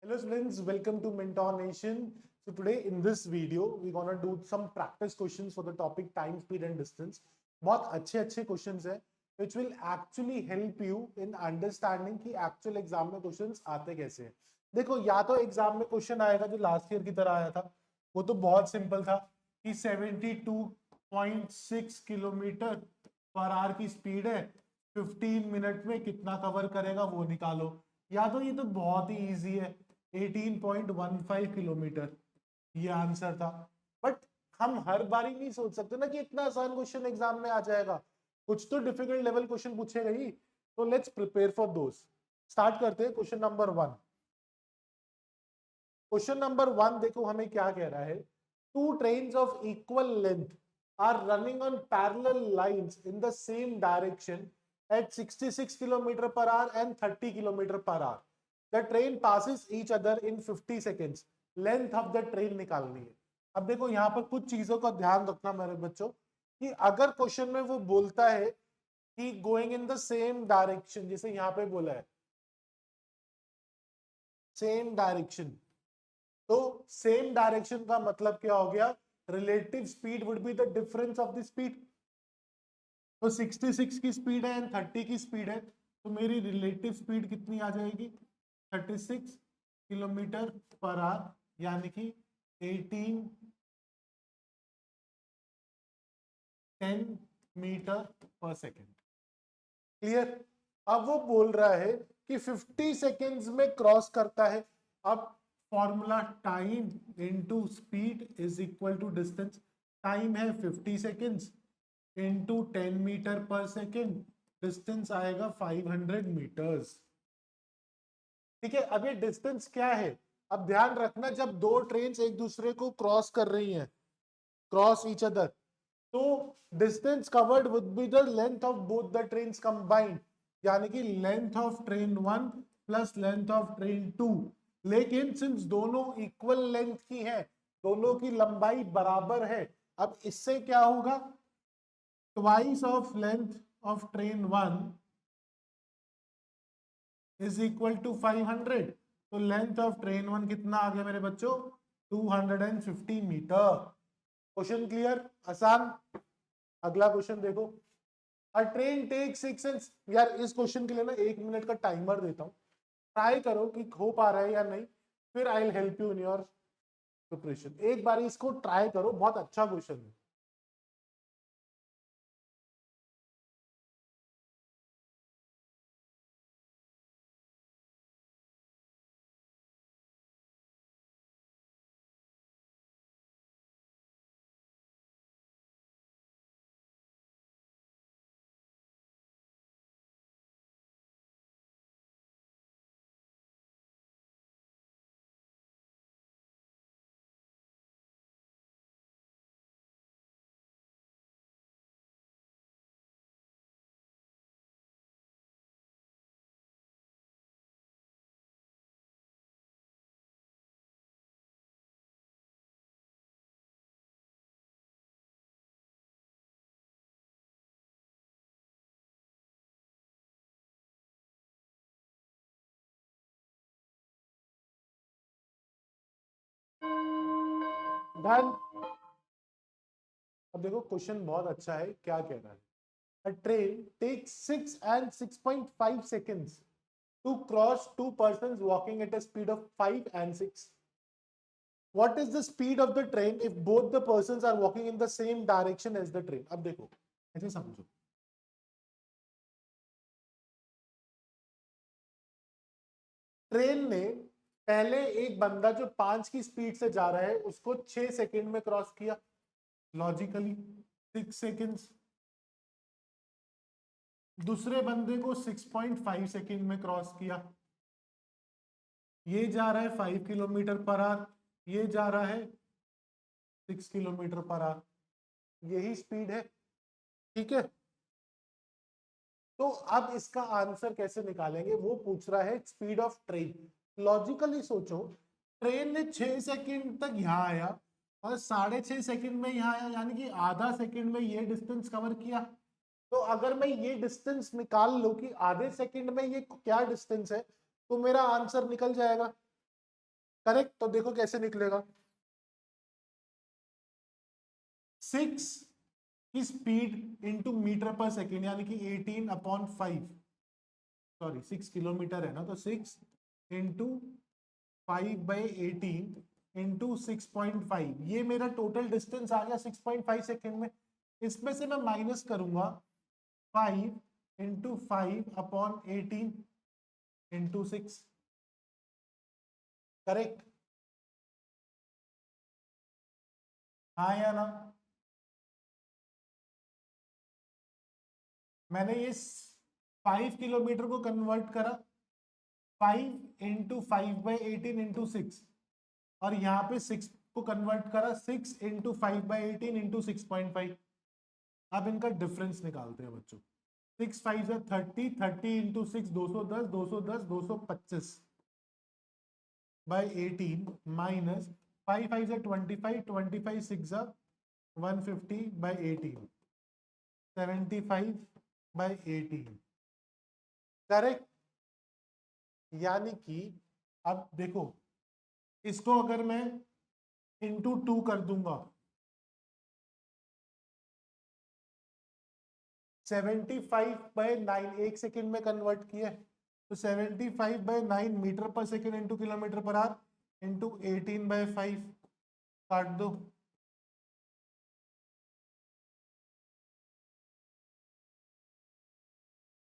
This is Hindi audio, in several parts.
Hello students, welcome to Mentor Nation. So today in this video, we're gonna do some practice questions for the topic time, speed and distance. बहुत अच्छे questions हैं, which will actually help you in understanding कि actual exam में questions आते कैसे हैं. देखो या तो एग्जाम में क्वेश्चन आएगा जो लास्ट ईयर की तरह आया था, वो तो बहुत सिंपल था कि 72.6 किलोमीटर पर आवर की स्पीड है, 15 मिनट में कितना कवर करेगा वो निकालो. या तो ये तो बहुत ही इजी है, 18.15 किलोमीटर, ये आंसर था. बट हम हर बार ही नहीं सोच सकते ना कि इतना आसान क्वेश्चन एग्जाम में आ जाएगा, कुछ तो डिफिकल्ट लेवल क्वेश्चन पूछेगा ही. तो let's prepare for those. Start करते हैं क्वेश्चन नंबर 1. क्वेश्चन नंबर 1 देखो हमें क्या कह रहा है. Two trains of equal length are running on parallel lines in the same direction at 66 km per hour and 30 km per hour. The train passes each other in 50 seconds. Length of the train निकालनी है. अब देखो यहाँ पर कुछ चीजों का ध्यान रखना मेरे बच्चों कि अगर क्वेश्चन में वो बोलता है कि going in the same direction, जैसे यहाँ पे बोला है सेम डायरेक्शन, तो सेम डायरेक्शन का मतलब क्या हो गया? Relative speed would be the difference of the speed. तो 66 की स्पीड है एंड 30 की स्पीड है, तो मेरी रिलेटिव स्पीड कितनी आ जाएगी? 36 किलोमीटर पर आवर, यानी कि 10 मीटर पर सेकेंड. क्लियर? अब वो बोल रहा है कि 50 सेकेंड्स में क्रॉस करता है. अब formula time into speed is equal to distance. Time है 50 सेकेंड्स इंटू 10 मीटर पर सेकेंड, डिस्टेंस आएगा 500 मीटर्स. ठीक है, अब ये डिस्टेंस क्या है? अब ध्यान रखना, जब दो ट्रेन एक दूसरे को क्रॉस कर रही हैं, क्रॉस ईच अदर, तो distance covered would be the length of both the trains combined, यानी कि length of train 1 plus length of train 2. लेकिन सिंस दोनों इक्वल लेंथ की है, दोनों की लंबाई बराबर है, अब इससे क्या होगा? Twice of length of train 1 is equal to 500. तो लेंथ ऑफ ट्रेन 1 कितना आ गया मेरे बच्चों? 250 मीटर. Question clear? आसान. अगला क्वेश्चन देखो. अ ट्रेन टेक 6 and यार इस क्वेश्चन के लिए ना 1 मिनट का टाइमर देता हूं, ट्राई करो कि हो पा रहा है या नहीं, फिर I will help you in your preparation. एक बार इसको ट्राई करो, बहुत अच्छा क्वेश्चन है. डन. अब देखो क्वेश्चन बहुत अच्छा है. क्या कह रहा है? A train takes 6 and 6.5 seconds to cross two persons walking at a speed of 5 and 6. What is the speed of the train if both the persons are walking in the same direction as the train? अब देखो ऐसे समझो, ट्रेन ने पहले एक बंदा जो 5 की स्पीड से जा रहा है उसको 6 सेकंड में क्रॉस किया, लॉजिकली 6 सेकंड्स. दूसरे बंदे को 6.5 सेकंड में क्रॉस किया. ये जा रहा है 5 किलोमीटर पर आवर, ये जा रहा है 6 किलोमीटर पर आवर. यही स्पीड है. ठीक है, तो अब इसका आंसर कैसे निकालेंगे? वो पूछ रहा है स्पीड ऑफ ट्रेन. लॉजिकली सोचो, ट्रेन ने 6 सेकंड तक यहां आया और 6.5 सेकंड में यहां आया, यानी कि आधा सेकंड में ये डिस्टेंस कवर किया. तो अगर मैं ये डिस्टेंस निकाल लूं कि आधे सेकंड में ये क्या डिस्टेंस है, तो मेरा आंसर निकल जाएगा. करेक्ट। तो देखो कैसे निकलेगा, 6 की स्पीड इंटू मीटर पर सेकेंड यानी कि 18/5, सॉरी 6 किलोमीटर है ना, तो 6 इंटू 5/18 इंटू 6.5, ये मेरा टोटल डिस्टेंस आ गया 6.5 सेकेंड में। इसमें से मैं माइनस करूंगा 5 इंटू 5/18 इंटू 6, करेक्ट, हाँ या ना। मैंने ये 5 किलोमीटर को कन्वर्ट करा 5 इंटू 5/18 इंटू 6, और यहाँ पे 6 को कन्वर्ट करा 6 इंटू 5/18 इंटू 6.5। अब इनका डिफरेंस निकालते हैं बच्चों। 6 5 से 30, 30 इंटू 6 210, 210 225 बाई 18 माइनस 5 5 से 25, 25 6 150 बाई 18, 75 बाई 18, करेक्ट। यानी कि अब देखो, इसको अगर मैं इंटू 2 कर दूंगा 75/9 एक सेकेंड में कन्वर्ट किया, तो 75/9 मीटर पर second into kilometre per our into 18/5, काट दो,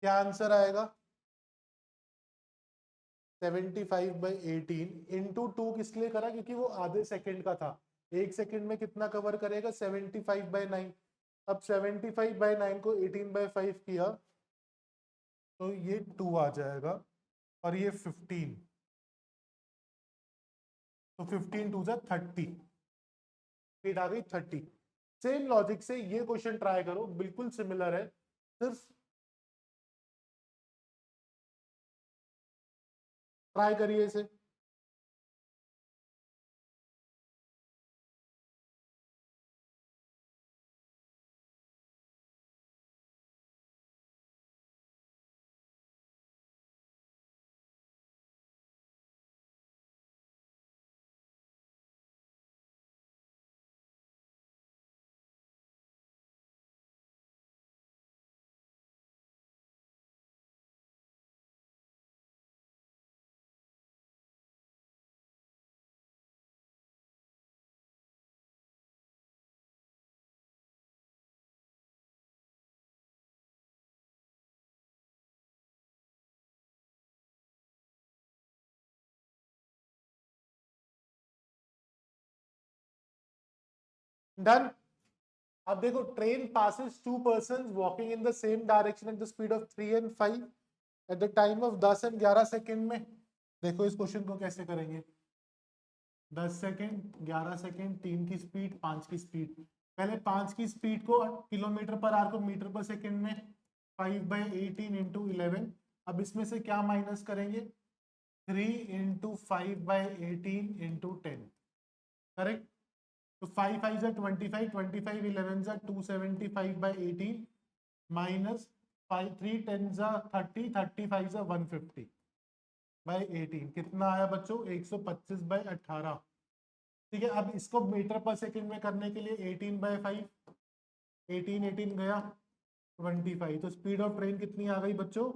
क्या आंसर आएगा? 75/18 इंटू 2 किस लिए करा, क्योंकि वो आधे सेकेंड का था। एक सेकेंड में कितना कवर करेगा? 75/9। अब 75/9 को 18/5 किया तो ये 2 आ जाएगा, और ये 15, तो 15 2 30, स्पीड आ गई 30। सेम लॉजिक से ये क्वेश्चन ट्राई करो, बिल्कुल सिमिलर है, सिर्फ ट्राई करिए इसे। डन। अब देखो, train passes 2 person walking in the same direction at the speed of 3 and 5 at the time of 10 and 11 second में। देखो इस क्वेश्चन को कैसे करेंगे। 10 सेकेंड, 11 सेकेंड, 3 की स्पीड, 5 की स्पीड। पहले 5 की स्पीड को किलोमीटर पर आवर को मीटर पर सेकेंड में 5/18 इंटू 11। अब इसमें से क्या माइनस करेंगे? 3 इंटू 5/18 इंटू 10, करेक्ट। तो 5 5 जा 25, 25 11 जा 275/18 माइनस 5 3 10 जा 30, 35 जा 150/18, कितना आया बच्चों? 125/18। ठीक है, अब इसको मीटर पर सेकंड में करने के लिए 18/5, 18 18 गया 25, तो स्पीड ऑफ ट्रेन कितनी आ गई बच्चों?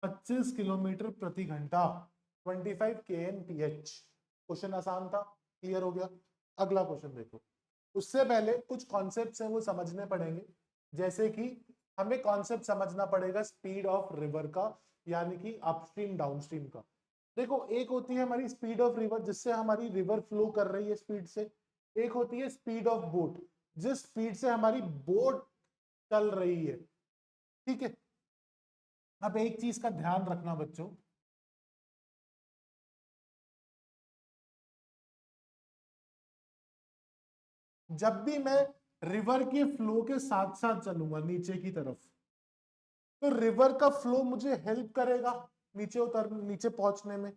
25 किलोमीटर प्रति घंटा, 25 kmph। क्वेश्चन आसान था, क्लियर हो गया। अगला क्वेश्चन देखो। उससे पहले कुछ कॉन्सेप्ट्स हैं वो समझने पड़ेंगे, जैसे कि हमें कॉन्सेप्ट समझना पड़ेगा स्पीड ऑफ रिवर का, यानी कि अपस्ट्रीम डाउनस्ट्रीम का। देखो, एक होती है हमारी स्पीड ऑफ रिवर, जिससे हमारी रिवर फ्लो कर रही है स्पीड से। एक होती है स्पीड ऑफ बोट, जिस स्पीड से हमारी बोट चल रही है। ठीक है, अब एक चीज का ध्यान रखना बच्चों, जब भी मैं रिवर के फ्लो के साथ साथ चलूंगा नीचे की तरफ, तो रिवर का फ्लो मुझे हेल्प करेगा नीचे पहुंचने में,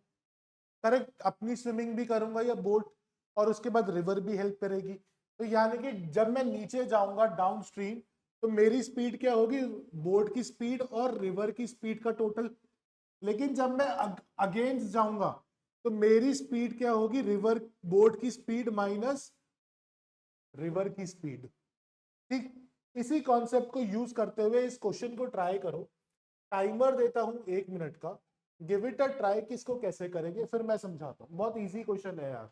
करेक्ट। अपनी स्विमिंग भी करूंगा या बोट, और उसके बाद रिवर भी हेल्प करेगी। तो यानी कि जब मैं नीचे जाऊंगा डाउन स्ट्रीम, तो मेरी स्पीड क्या होगी? बोट की स्पीड और रिवर की स्पीड का टोटल। लेकिन जब मैं अगेंस्ट जाऊंगा, तो मेरी स्पीड क्या होगी, रिवर बोट की स्पीड माइनस रिवर की स्पीड। ठीक, इसी कॉन्सेप्ट को यूज करते हुए इस क्वेश्चन को ट्राई करो। टाइमर देता हूं 1 मिनट का, गिव इट अ ट्राई कि इसको कैसे करेंगे, फिर मैं समझाता हूं। बहुत इजी क्वेश्चन है यार।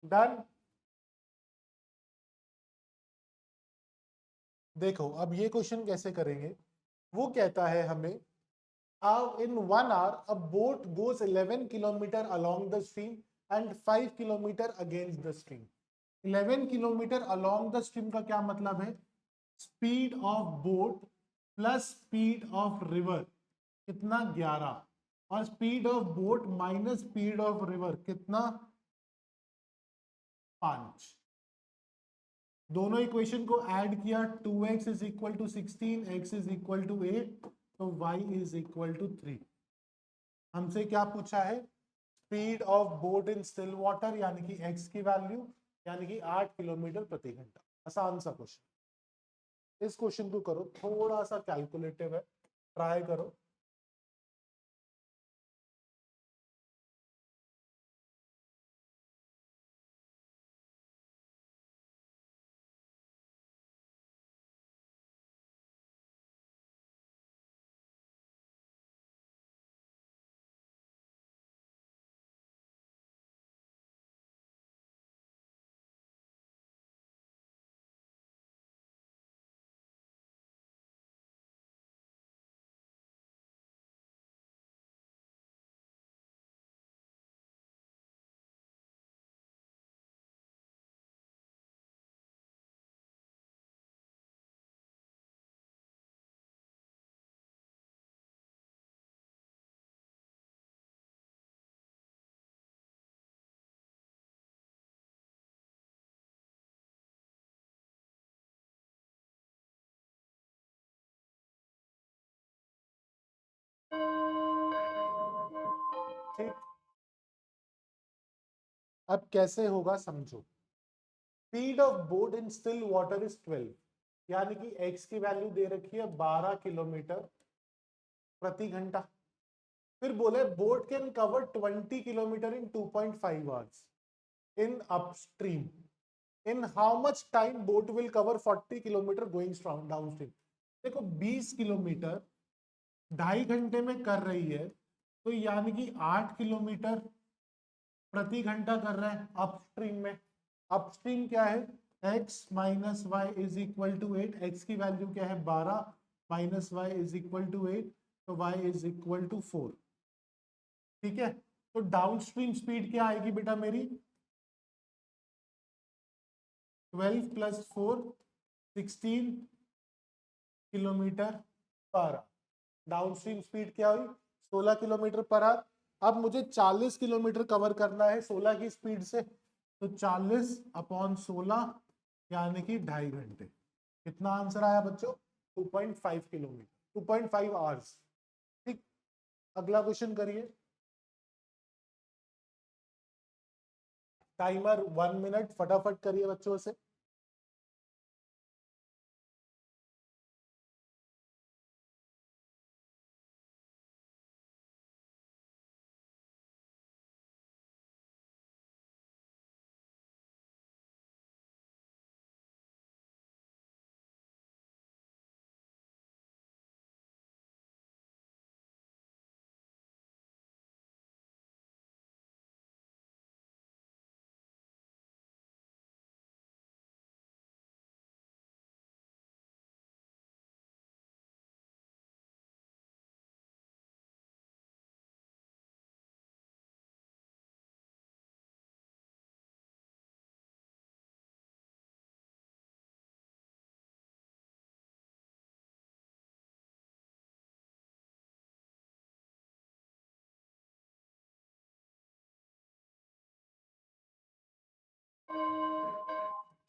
डन। देखो अब ये क्वेश्चन कैसे करेंगे, वो कहता है हमें in 1 hour a boat goes 11 kilometer along the stream and 5 kilometer against the stream। 11 kilometre along the stream का क्या मतलब है, speed of boat plus speed of river कितना 11, और speed of boat minus speed of river कितना 5। दोनों इक्वेशन को ऐड किया, 2x is equal to 16, x is equal to 8, तो y इज इक्वल टू 3। हमसे क्या पूछा है, speed of boat in still water यानी कि x की वैल्यू, यानी कि 8 किलोमीटर प्रति घंटा। आसान सा क्वेश्चन। इस क्वेश्चन को करो, थोड़ा सा कैलकुलेटिव है, ट्राई करो। ठीक, अब कैसे होगा समझो। Speed of boat in still water is 12, यानी कि x की वैल्यू दे रखी है 12 किलोमीटर प्रति घंटा। फिर बोले boat can cover 20 kilometre in 2.5 hours in upstream, in how much time boat will cover 40 kilometre going downstream. देखो 20 किलोमीटर 2.5 घंटे में कर रही है, तो यानी कि 8 किलोमीटर प्रति घंटा कर रहा है अपस्ट्रीम में। अपस्ट्रीम क्या है, x minus Y is equal to 8, X की वैल्यू क्या है 12, minus Y is equal to 8, तो y इज इक्वल टू 4। ठीक है, तो डाउनस्ट्रीम स्पीड क्या आएगी बेटा मेरी, 12 plus 4 16 kilometre per our. Downstream speed क्या हुई 16 किलोमीटर पर आवर। अब मुझे 40 किलोमीटर कवर करना है 16 की स्पीड से, तो 40 अपॉन 16 यानी कि 2.5 घंटे। कितना आंसर आया बच्चों, 2.5 किलोमीटर, 2.5 आवर्स। ठीक, अगला क्वेश्चन करिए। टाइमर 1 मिनट, फटाफट करिए बच्चों से।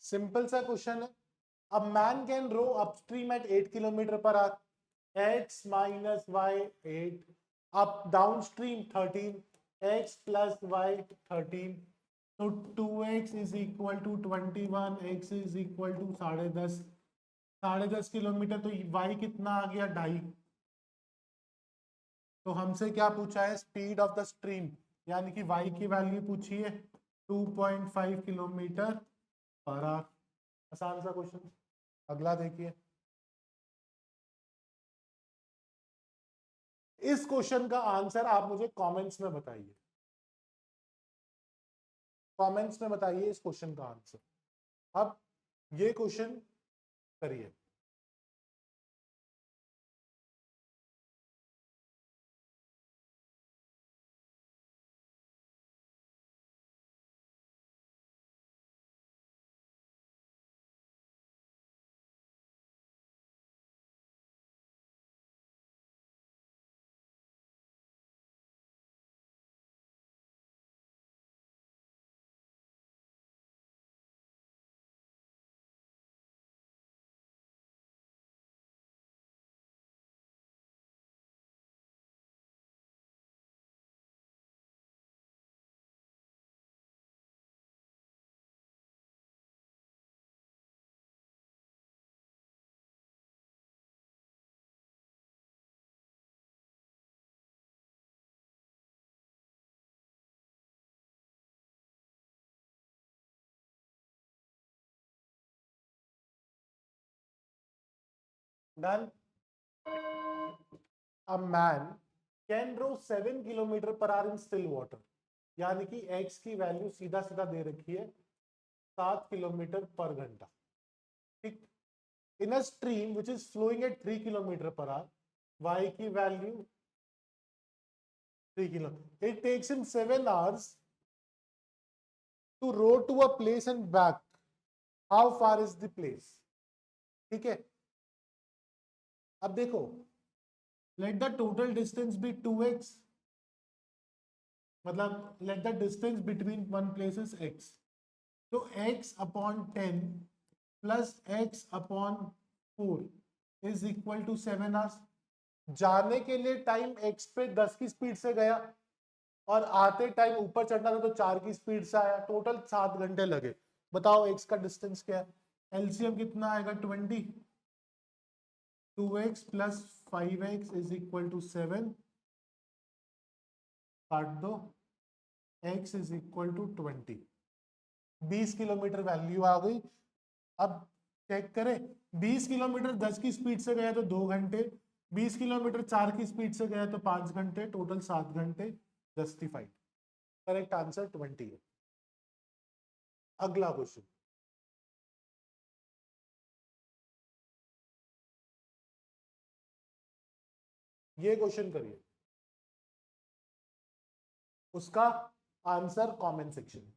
सिंपल सा क्वेश्चन है. A man can row upstream at 8 kilometer per hour. X minus y 8. Up downstream 13. X plus y 13. So 2x is equal to 21. X is equal to 10.5. 10.5 kilometre. तो y कितना आ गया? 2.5. तो हमसे क्या पूछा है? स्पीड ऑफ द स्ट्रीम, यानी कि y की वैल्यू पूछी है 2.5 किलोमीटर पर आवर. आसान सा क्वेश्चन. अगला देखिए. इस क्वेश्चन का आंसर आप मुझे कमेंट्स में बताइए. कमेंट्स में बताइए इस क्वेश्चन का आंसर. अब ये क्वेश्चन करिए. Done. A man can row 7 kilometre per our in still water. यानी कि x की वैल्यू सीधा सीधा दे रखी है 7 किलोमीटर पर घंटा. ठीक. In a stream which is flowing at 3 kilometre per hour, y की value 3 kilo. It takes him 7 hours to row to a place and back. How far is the place? ठीक है. अब देखो, let the total distance be 2x. मतलब let the distance between one place is x. तो x upon 10 plus x upon 4 is equal to 7 hours. जाने के लिए टाइम x पे 10 की स्पीड से गया और आते टाइम ऊपर चढ़ना था तो 4 की स्पीड से आया. टोटल 7 घंटे लगे. बताओ x का डिस्टेंस क्या है? एलसीएम कितना आएगा? 20. 2x plus 5x is equal to 7. काट दो. x is equal to 20. 20 kilometre value आ गई. अब चेक करें. 20 किलोमीटर 10 की स्पीड से गया तो 2 घंटे. 20 किलोमीटर 4 की स्पीड से गया तो 5 घंटे. टोटल 7 घंटे. जस्टिफाइड. करेक्ट आंसर 20 है. अगला क्वेश्चन. ये क्वेश्चन करिए. उसका आंसर कमेंट सेक्शन.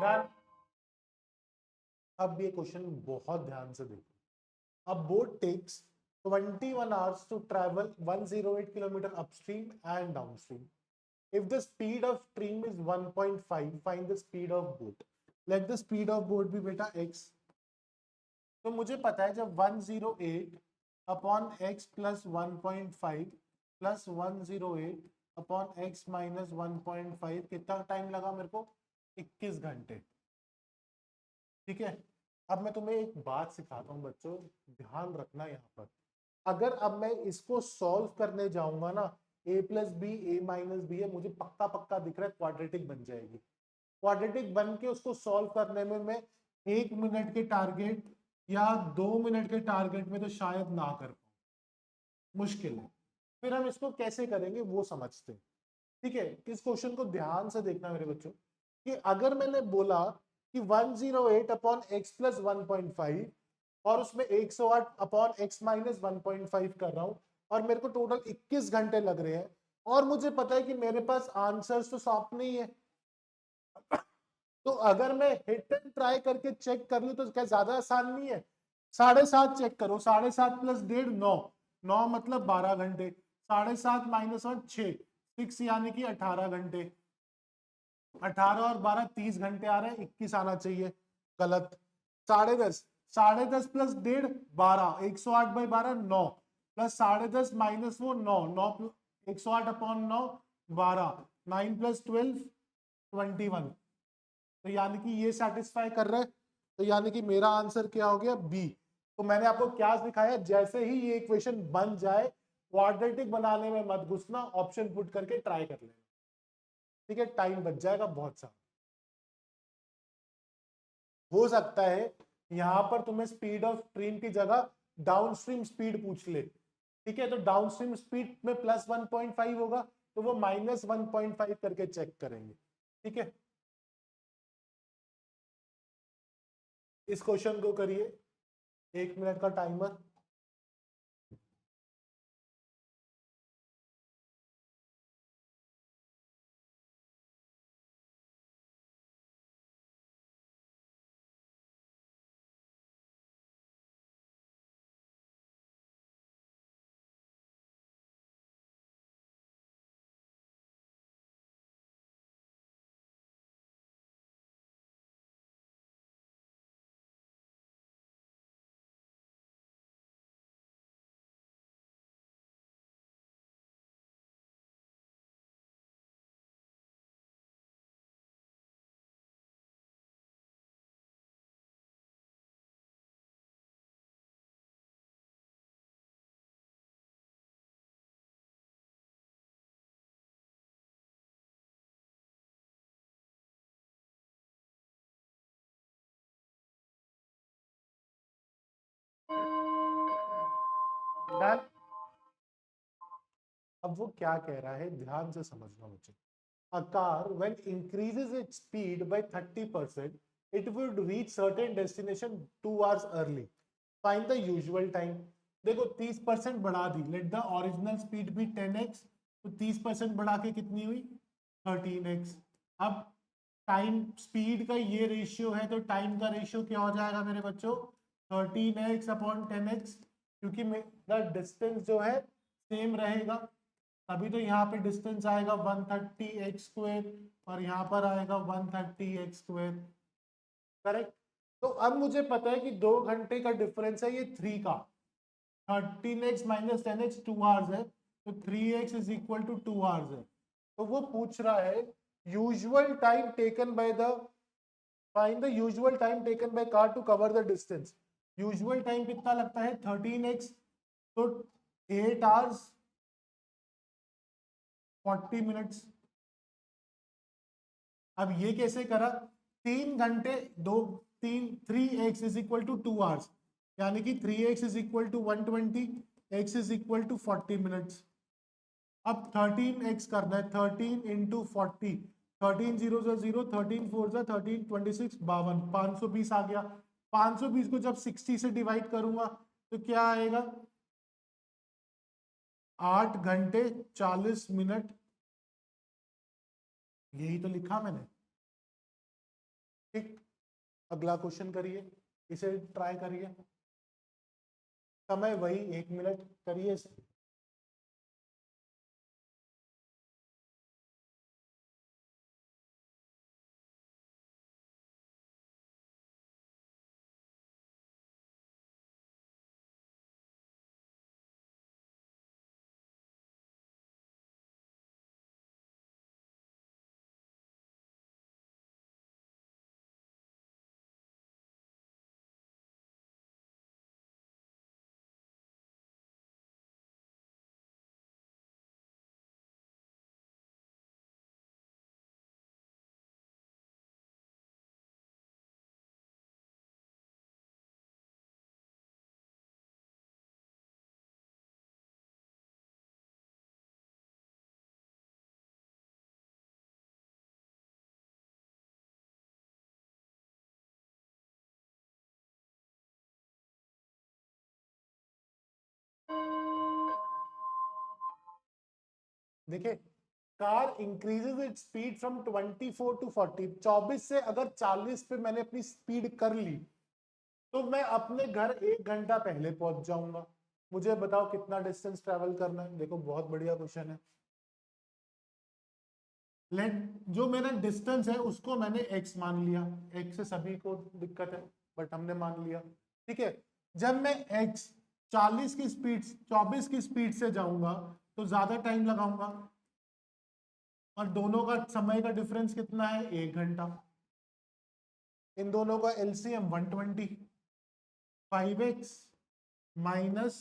डन. अब ये क्वेश्चन बहुत ध्यान से देखो. A boat takes 21 hours to travel 108 kilometer upstream and downstream. If the speed of stream is 1.5, find the speed of boat. Let the speed of boat be बेटा x. तो मुझे पता है जब 108 upon x plus 1.5 plus 108 upon x minus 1.5 कितना टाइम लगा मेरे को? 21 घंटे. ठीक है. अब मैं तुम्हें एक बात सिखाता हूँ बच्चों, ध्यान रखना यहाँ पर। अगर अब मैं इसको सॉल्व करने जाऊंगा ना, a plus B A minus B है, मुझे पक्का पक्का दिख रहा है क्वाड्रेटिक बन जाएगी। क्वाड्रेटिक बन के उसको सॉल्व करने में मैं 1 मिनट के टारगेट या 2 मिनट के टारगेट में तो शायद ना कर पाऊं, मुश्किल है। फिर हम इसको कैसे करेंगे वो समझते हैं। ठीक है, इस क्वेश्चन को ध्यान से देखना मेरे बच्चों, कि अगर मैंने बोला कि 108 अपॉन एक्स प्लस 1.5 और उसमें 108 अपॉन एक्स माइनस 1.5 कर रहा हूं, और मेरे को टोटल 21 घंटे लग रहे हैं, और मुझे पता है कि मेरे पास आंसर्स तो साफ नहीं है, तो अगर मैं हिट एंड ट्राई करके चेक कर लूं तो क्या ज्यादा आसान नहीं है? 7.5 चेक करो, 7.5 प्लस 1.5 9, 9 मतलब 12 घंटे, 7.5 माइनस 1 6, 6 यानी कि 18 घंटे, 18 और 12 30 घंटे आ रहे हैं, 21 आना चाहिए, गलत। 10.5, 10.5 प्लस 1.5 12, 108/12 9, प्लस 10.5 माइनस वो 9, 9 108 अपॉन 9 12, 9 प्लस 12 21, तो यानी कि ये सेटिस्फाई कर रहा है, तो यानी कि मेरा आंसर क्या हो गया? बी। तो मैंने आपको क्या सिखाया, जैसे ही ये इक्वेशन बन जाए क्वाड्रेटिक बनाने में मत घुसना, ऑप्शन पुट करके ट्राई कर लेना। ठीक है, टाइम बच जाएगा बहुत सा। हो सकता है यहां पर तुम्हें स्पीड ऑफ ट्रेन की जगह डाउनस्ट्रीम स्पीड पूछ ले। ठीक है, तो डाउनस्ट्रीम स्पीड में प्लस 1.5 होगा, तो वो माइनस 1.5 करके चेक करेंगे। ठीक है, इस क्वेश्चन को करिए, 1 मिनट का टाइमर। डन। अब वो क्या कह रहा है, ध्यान से समझना मुझे। A car, when increases its speed by 30%, it would reach certain destination 2 hours early. Find the usual time. देखो 30% बढ़ा दी, let the original speed be 10x, तो 30% बढ़ा के कितनी हुई? 13x। अब टाइम स्पीड का ये रेशियो है, तो टाइम का रेशियो क्या हो जाएगा मेरे बच्चों? 13x अपॉन 10x, क्योंकि मेरा डिस्टेंस जो है सेम रहेगा, अभी तो यहाँ पे डिस्टेंस आएगा 130x² और यहाँ पर आएगा 130x²। करेक्ट। तो अब मुझे पता है कि 2 घंटे का डिफरेंस है ये 3 का, 13x माइनस 10x 2 hours है, तो 3x is equal to 2 hours है। तो वो पूछ रहा है usual time taken by the, find the usual time taken by car to cover the distance. Usual time कितना लगता है? 13x, तो 8 hours 40 minutes। अब ये कैसे करा? 3 घंटे, दो, तीन, 3x is equal to 2 hours, यानी कि 3x is equal to 120, x is equal to 40 minutes। अब 13x करना है, 13 इंटू 40, 13 जीरो जो 0, 13 फोर जो 13, 26 52, 520 आ गया। 520 को जब 60 से डिवाइड करूंगा तो क्या आएगा? 8 घंटे 40 मिनट। यही तो लिखा मैंने। ठीक, अगला क्वेश्चन करिए, इसे ट्राई करिए, समय वही 1 मिनट, करिए इसे। देखिए, car increases its speed from 24 to 40, 24 से अगर 40 पे मैंने अपनी स्पीड कर ली तो मैं अपने घर 1 घंटा पहले पहुंच जाऊंगा। मुझे बताओ कितना डिस्टेंस ट्रेवल करना है। देखो बहुत बढ़िया क्वेश्चन है। लेट जो मेरा डिस्टेंस है उसको मैंने x मान लिया, x से सभी को दिक्कत है बट हमने मान लिया। ठीक है, जब मैं x 40 की स्पीड 24 की स्पीड से जाऊंगा तो ज्यादा टाइम लगाऊंगा, और दोनों का समय का डिफरेंस कितना है, 1 घंटा। इन दोनों का एलसीएम 120, 5x माइनस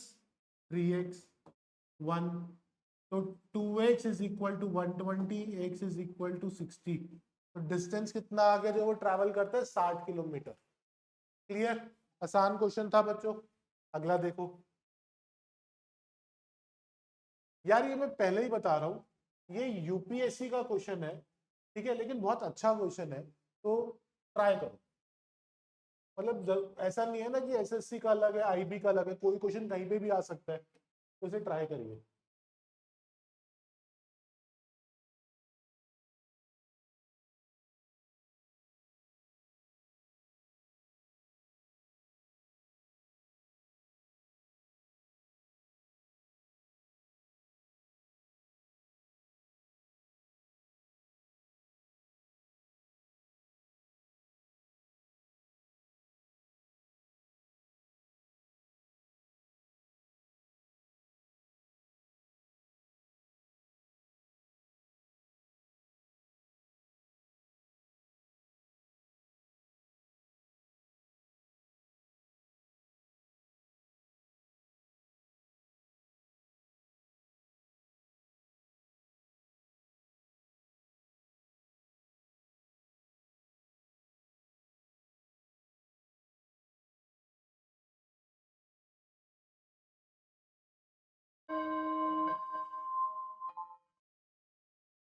3x 1, तो 2x is equal to 120, x is equal to 60। तो डिस्टेंस कितना आ गया जो वो ट्रैवल करता है, 60 किलोमीटर। क्लियर? आसान क्वेश्चन था बच्चों। अगला देखो यार, ये मैं पहले ही बता रहा हूं ये यूपीएससी का क्वेश्चन है, ठीक है, लेकिन बहुत अच्छा क्वेश्चन है, तो ट्राई करो। मतलब ऐसा नहीं है ना कि एसएससी का अलग है आईबी का अलग है, कोई क्वेश्चन कहीं पे भी आ सकता है, तो इसे ट्राई करिए।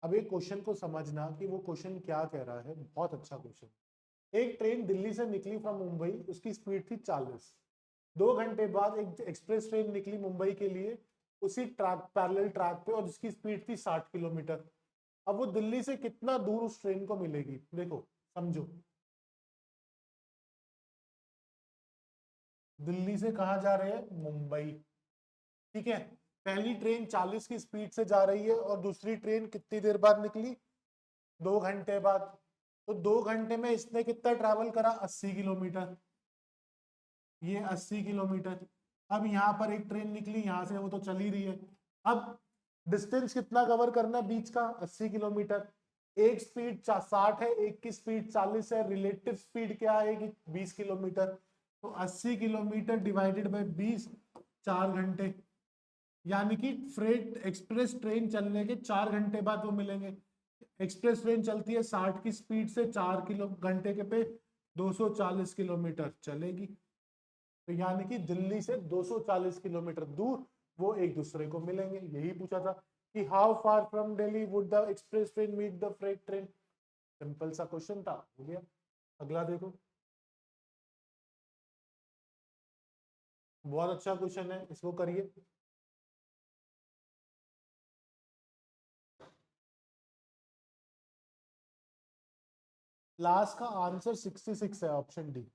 अब एक क्वेश्चन को समझना कि वो क्वेश्चन क्या कह रहा है, बहुत अच्छा क्वेश्चन। एक ट्रेन दिल्ली से निकली फ्रॉम मुंबई, उसकी स्पीड थी 40। 2 घंटे बाद एक एक्सप्रेस ट्रेन निकली मुंबई के लिए उसी ट्रैक पैरेलल ट्रैक पे, और जिसकी स्पीड थी 60 किलोमीटर। अब वो दिल्ली से कितना दूर उस ट्रेन को मिलेगी, देखो समझो। दिल्ली से कहा जा रहे हैं, मुंबई। ठीक है, पहली ट्रेन 40 की स्पीड से जा रही है और दूसरी ट्रेन कितनी देर बाद निकली, 2 घंटे बाद। तो 2 घंटे में इसने कितना ट्रैवल करा, 80 किलोमीटर। ये 80 किलोमीटर। अब यहाँ पर एक ट्रेन निकली, यहाँ से वो तो चली रही है। अब डिस्टेंस कितना कवर करना है बीच का, 80 किलोमीटर। एक स्पीड 60 है, एक की स्पीड 40 है, रिलेटिव स्पीड क्या आएगी, 20 किलोमीटर। तो 80 किलोमीटर डिवाइडेड बाई 20, 4 घंटे। यानी कि फ्रेट एक्सप्रेस ट्रेन चलने के 4 घंटे बाद वो मिलेंगे। एक्सप्रेस ट्रेन चलती है 60 की स्पीड से, 4 घंटे के पे 240 किलोमीटर चलेगी। तो यानी कि दिल्ली से 240 किलोमीटर दूर वो एक दूसरे को मिलेंगे। यही पूछा था कि how far from Delhi would the express train meet the freight train. Simple सा क्वेश्चन था, हो गया। अगला देखो, बहुत अच्छा क्वेश्चन है, इसको करिए। लास्ट का आंसर 66 है, ऑप्शन डी।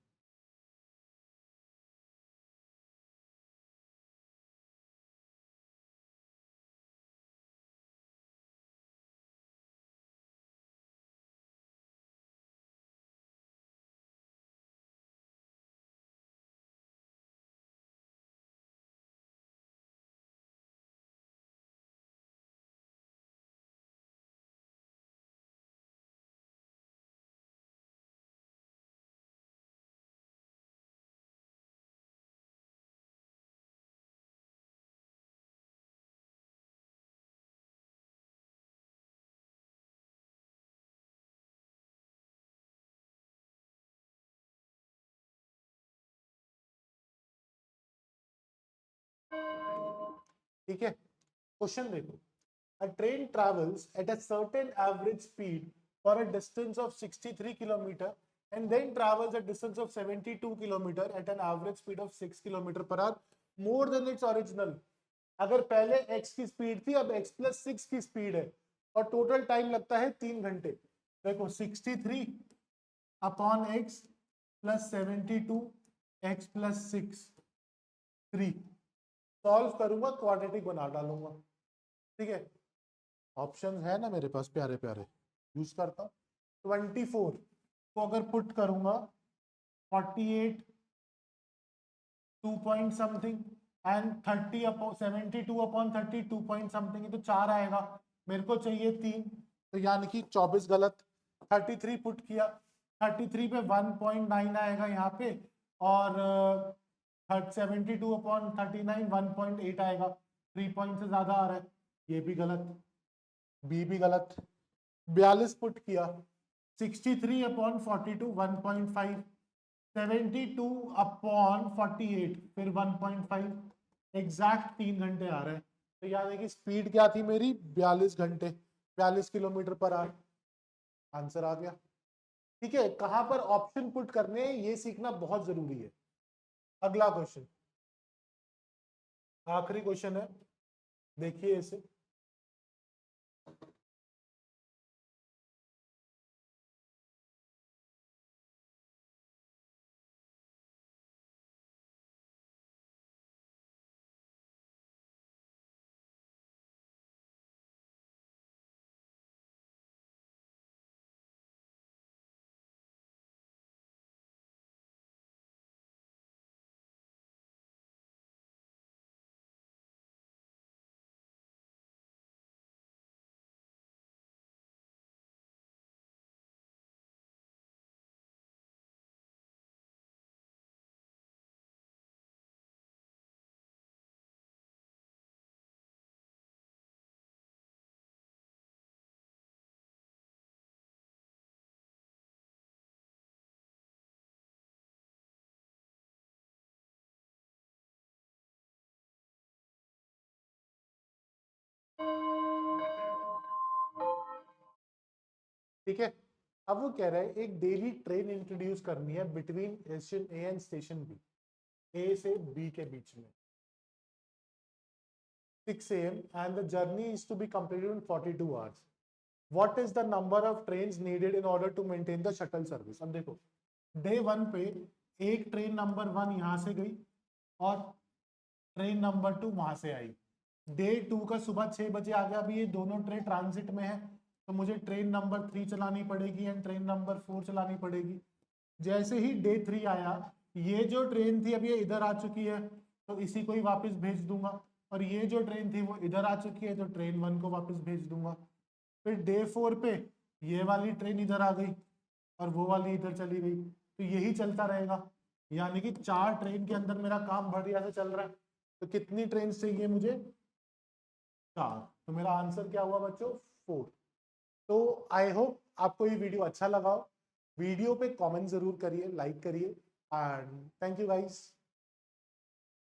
ठीक है, क्वेश्चन देखो। A train travels at a certain average speed for a distance of 63 kilometer and then travels a distance of 72 kilometer at an average speed of 6 kilometer per hour more than its original. अगर पहले x की स्पीड थी, अब x प्लस 6 की स्पीड है और टोटल टाइम लगता है 3 घंटे। देखो 63 upon x plus 72 x plus 6 3 solve करूंगा, क्वाड्रेटिक बना डालूंगा। ठीक है, ऑप्शन है ना मेरे पास प्यारे प्यारे, यूज करता हूँ। 24 को अगर पुट करूंगा 48 2 point something and 30 upon 72 upon 30 2 point something, तो 4 आएगा, मेरे को चाहिए 3, तो यानी कि 24 गलत। 33 पुट किया, 33 पे 1.9 आएगा यहाँ पे, और 72 अपॉन 39 1.8 आएगा, 3 पॉइंट से ज्यादा आ रहा है, ये भी गलत, बी भी गलत। 42 पुट किया, 63 अपॉन 42 1.5, 72 अपॉन 48 फिर 1.5, एग्जैक्ट 3 घंटे आ रहे हैं। तो यानी कि स्पीड क्या थी मेरी, 42 घंटे, 42 किलोमीटर पर आवर। आंसर आ गया। ठीक है, कहां पर ऑप्शन पुट करने हैं ये सीखना बहुत जरूरी है। अगला क्वेश्चन, आखिरी क्वेश्चन है, देखिए इसे। ठीक है, अब वो कह रहा है एक डेली ट्रेन इंट्रोड्यूस करनी है between station A and station B, A से बी के बीच में, 6 AM and the journey is to be completed in 42 hours. What is the number of trains needed in order to maintain the shuttle service? अब देखो, डे 1 पे एक ट्रेन नंबर 1 यहां से गई और ट्रेन नंबर 2 वहां से आई। डे 2 का सुबह 6 बजे आ गया, अभी ये दोनों ट्रेन ट्रांजिट में है, तो मुझे ट्रेन नंबर 3 चलानी पड़ेगी एंड ट्रेन नंबर 4 चलानी पड़ेगी। जैसे ही डे 3 आया, ये जो ट्रेन थी अब ये इधर आ चुकी है, तो इसी को ही वापस भेज दूंगा, और ये जो ट्रेन थी वो इधर आ चुकी है, तो ट्रेन 1 को वापस भेज दूंगा। फिर डे 4 पे ये वाली ट्रेन इधर आ गई और वो वाली इधर चली गई, तो यही चलता रहेगा। यानी कि 4 ट्रेन के अंदर मेरा काम बढ़िया से चल रहा है। तो कितनी ट्रेन चाहिए मुझे, 4, तो मेरा आंसर क्या हुआ बच्चों, 4। तो आई होप आपको ये वीडियो अच्छा लगा हो। वीडियो पे कमेंट जरूर करिए, लाइक करिए, एंड थैंक यू गाइस।